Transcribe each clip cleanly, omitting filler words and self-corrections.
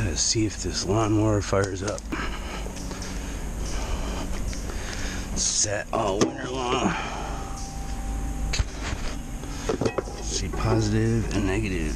Gotta see if this lawnmower fires up. Set all winter long. See positive and negative.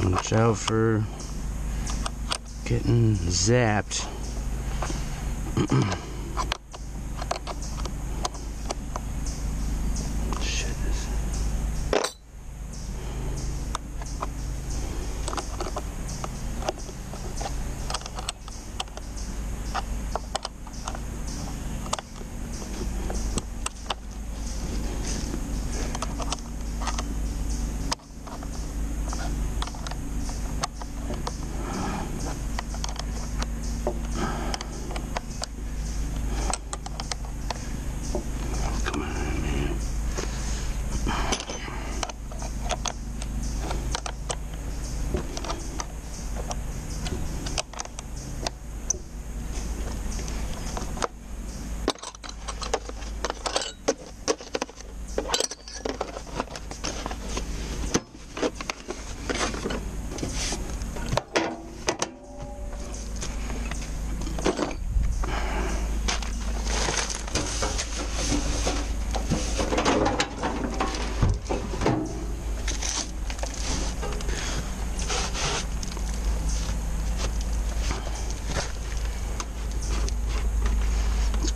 Watch out for getting zapped. Shit.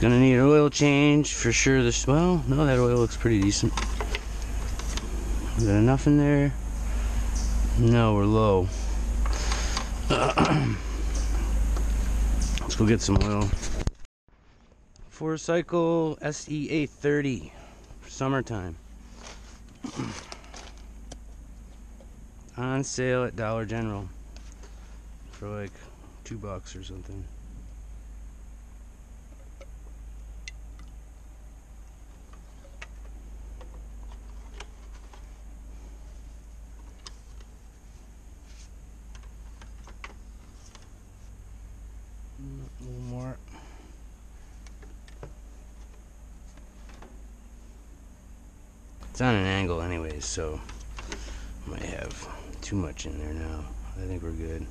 Gonna need an oil change for sure. This, well, no, that oil looks pretty decent. Is that enough in there? No, we're low. Let's go get some oil. 4-cycle SEA 30 for summertime. On sale at Dollar General for like $2 or something. A little more. It's on an angle anyways, so I might have too much in there now. I think we're good.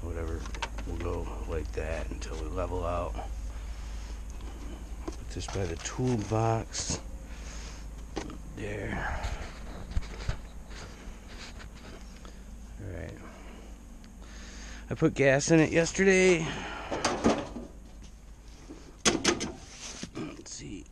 Whatever, we'll go like that until we level out. Put this by the toolbox. There. Alright. I put gas in it yesterday. Let's see.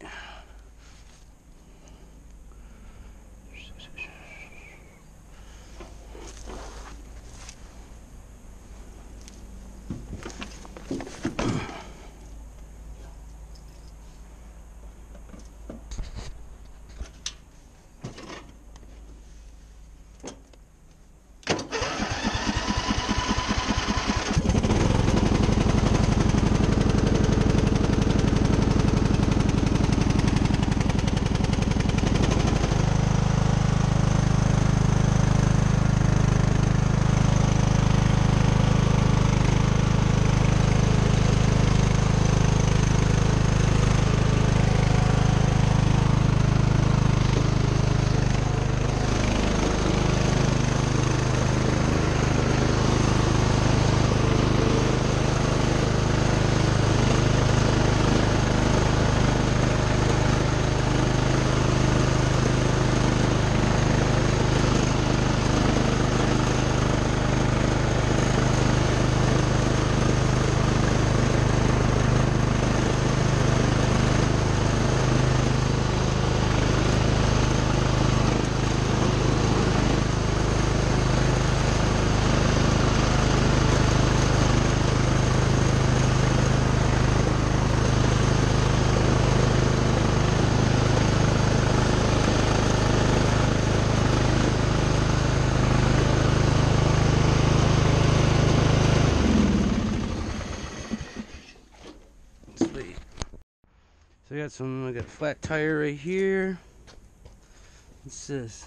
So I got a flat tire right here. What's this?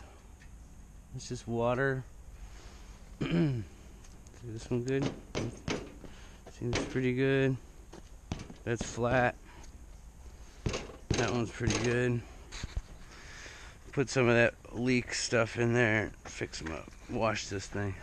It's just water. See this one good? Seems pretty good. That's flat. That one's pretty good. Put some of that leak stuff in there, fix them up, wash this thing.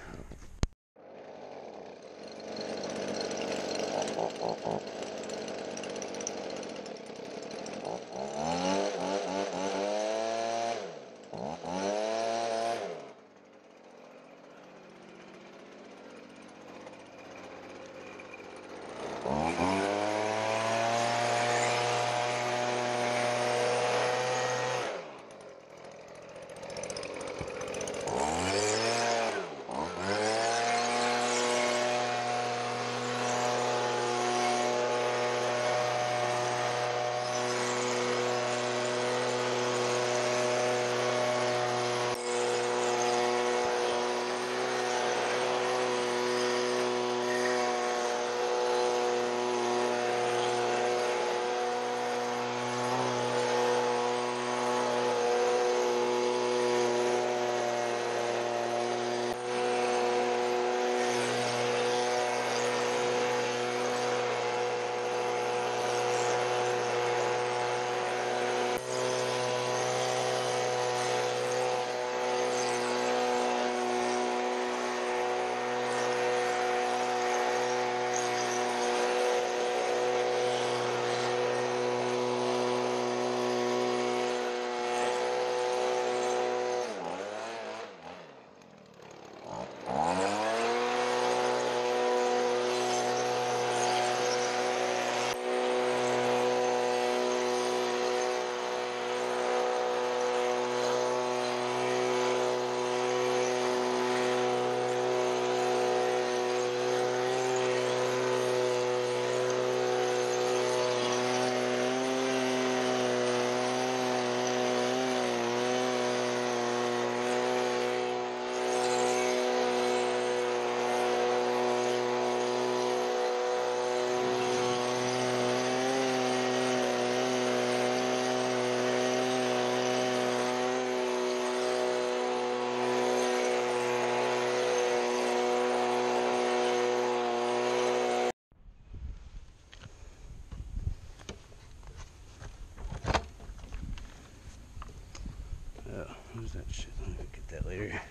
Oh, who's that shit? I'm gonna get that later.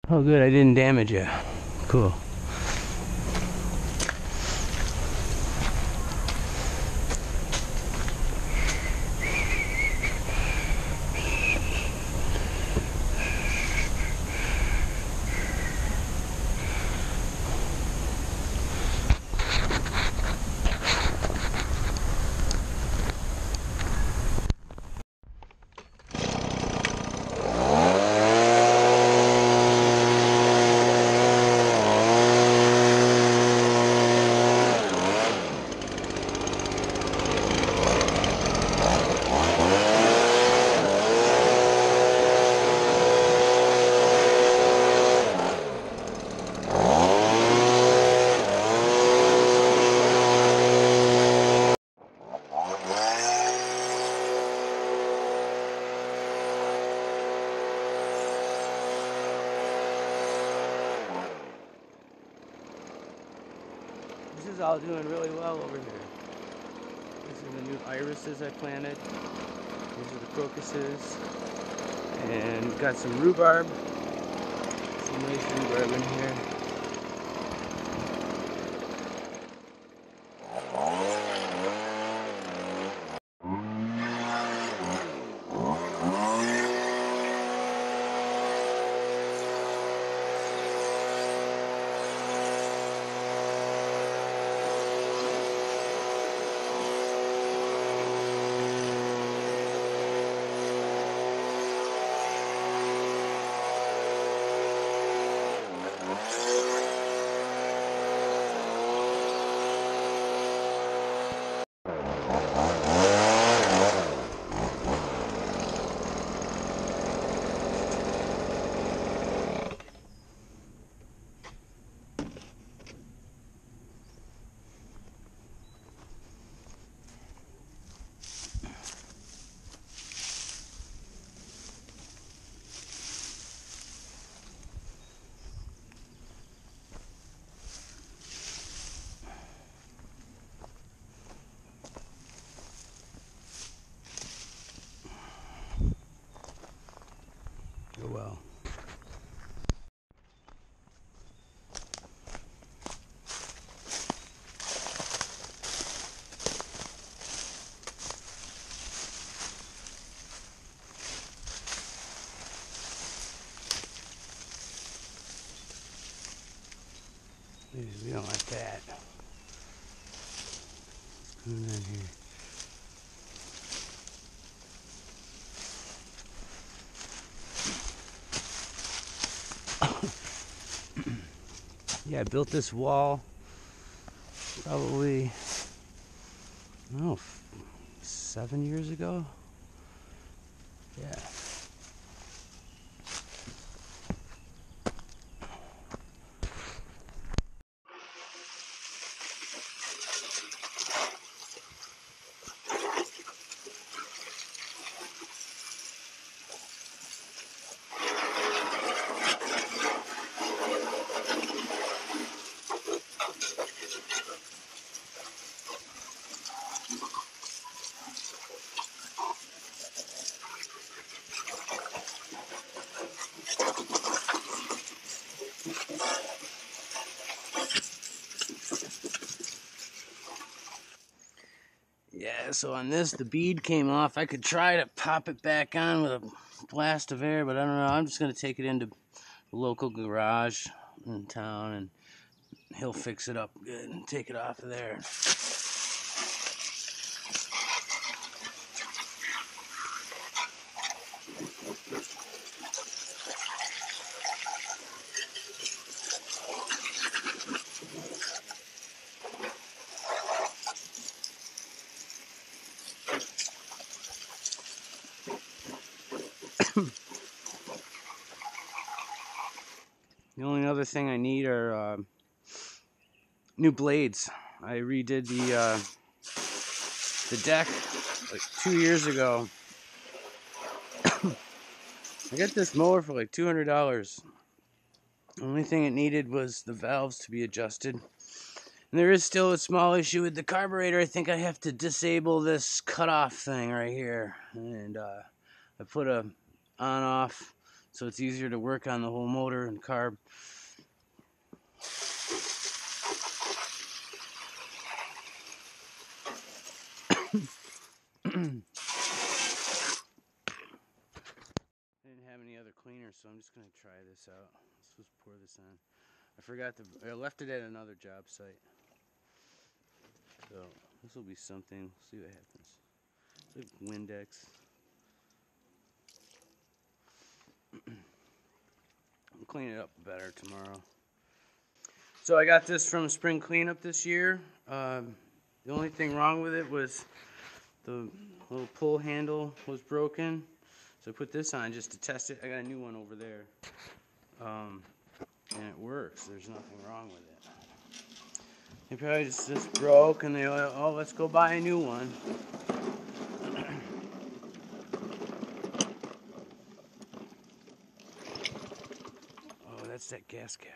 Oh good, I didn't damage it. Cool. This is all doing really well over here. These are the new irises I planted. These are the crocuses. And got some rhubarb. Some nice rhubarb in here. We don't want that. What's going on here? Yeah, I built this wall probably, I don't know, 7 years ago. Yeah. Yeah, so on this, the bead came off. I could try to pop it back on with a blast of air, but I don't know. I'm just going to take it into the local garage in town, and he'll fix it up good and take it off of there. The only other thing I need are new blades. I redid the deck like 2 years ago. I got this mower for like $200. The only thing it needed was the valves to be adjusted. And there is still a small issue with the carburetor. I think I have to disable this cutoff thing right here. And I put a on-off so it's easier to work on the whole motor and carb. I didn't have any other cleaner, so I'm just going to try this out. Let's just pour this on. I left it at another job site. So this will be something. See what happens. It's like Windex. I'll clean it up better tomorrow. So I got this from spring cleanup this year. The only thing wrong with it was the little pull handle was broken. So I put this on just to test it. I got a new one over there. And it works. There's nothing wrong with it. It probably just broke and they went, oh, let's go buy a new one. Oh, that's that gas cap.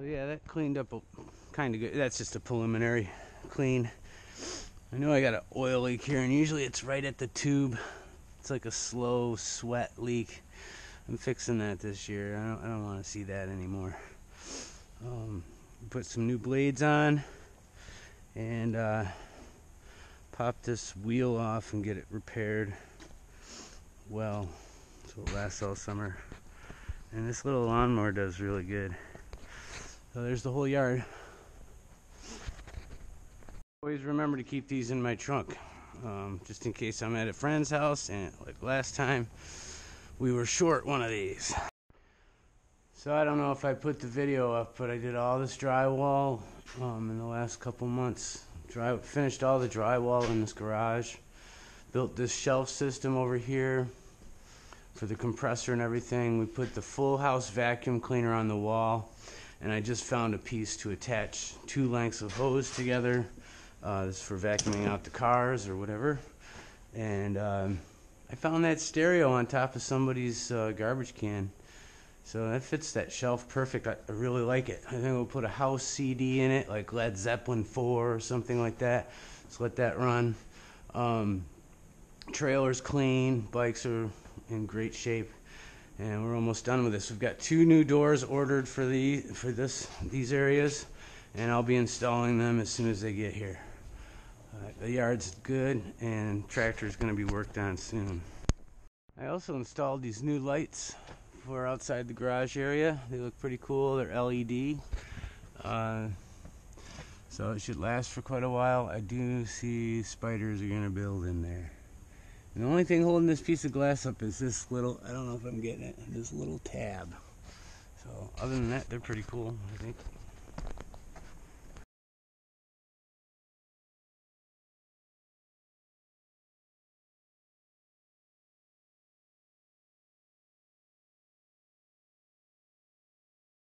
Yeah, that cleaned up kind of good. That's just a preliminary clean. I know I got an oil leak here, and usually it's right at the tube. It's like a slow sweat leak. I'm fixing that this year. I don't want to see that anymore. Put some new blades on, and pop this wheel off and get it repaired well, so it lasts all summer. And this little lawnmower does really good. So there's the whole yard. Always remember to keep these in my trunk, just in case I'm at a friend's house, and like last time we were short one of these. So I don't know if I put the video up, but I did all this drywall in the last couple months. I'm Finished all the drywall in this garage. Built this shelf system over here for the compressor and everything. We put the full house vacuum cleaner on the wall, and I just found a piece to attach 2 lengths of hose together. This is for vacuuming out the cars or whatever. And I found that stereo on top of somebody's garbage can. So that fits that shelf perfect. I really like it. I think we'll put a house CD in it, like Led Zeppelin 4 or something like that. Let's let that run. Trailer's clean, bikes are in great shape, and we're almost done with this. We've got 2 new doors ordered for these areas, and I'll be installing them as soon as they get here. The yard's good, and tractor's going to be worked on soon. I also installed these new lights for outside the garage area. They look pretty cool. They're LED, so it should last for quite a while. I do see spiders are going to build in there. And the only thing holding this piece of glass up is this little, I don't know if I'm getting it, this little tab. So other than that, they're pretty cool, I think.